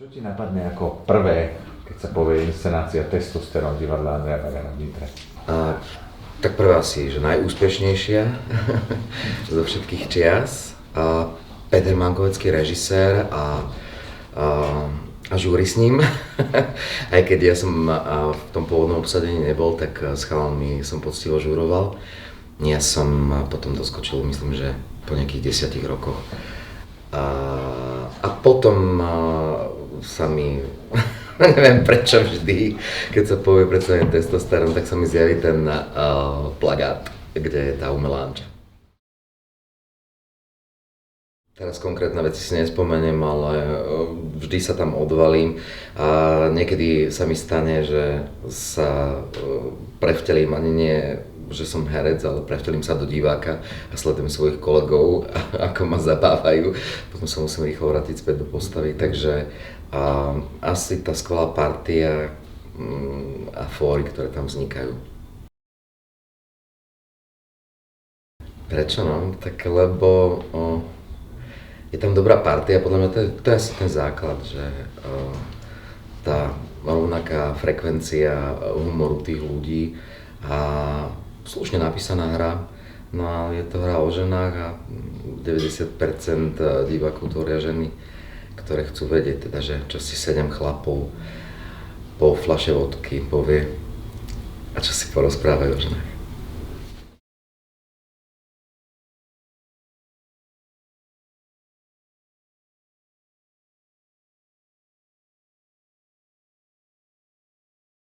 Čo ti napadne ako prvé, keď sa povie inscenácia Testosterón divadla Andreja Bagana v Nitre? A, tak prvá asi, že najúspešnejšia zo všetkých čias. Peter Mankovecký, režisér a žúri s ním. Aj keď ja som v tom pôvodnom obsadení nebol, tak s chalami som poctivo žúroval. Ja som potom doskočil, myslím, že po nejakých 10 rokoch. A potom sa mi, neviem prečo vždy, keď sa povie predstavenie Testosterón, tak sa mi zjaví ten plagát, kde je tá umelá Anča. Teraz konkrétne veci si nespomeniem, ale vždy sa tam odvalím a niekedy sa mi stane, že sa prevtelím, ani nie, že som herec, ale prevtelím sa do diváka a sledujem svojich kolegov, ako ma zabávajú. Potom sa musím rýchlo vrátiť späť do postavy, takže asi tá skvelá partia a fóry, ktoré tam vznikajú. Prečo no? Tak lebo je tam dobrá partia, podľa mňa to je asi ten základ, že tá rovnaká frekvencia humoru tých ľudí a slušne napísaná hra. No a je to hra o ženách a 90% divákov tvoria ženy, ktoré chcú vedieť, teda, že čo si 7 chlapov po fľaše vodky povie a čo si porozprávajú o ženách.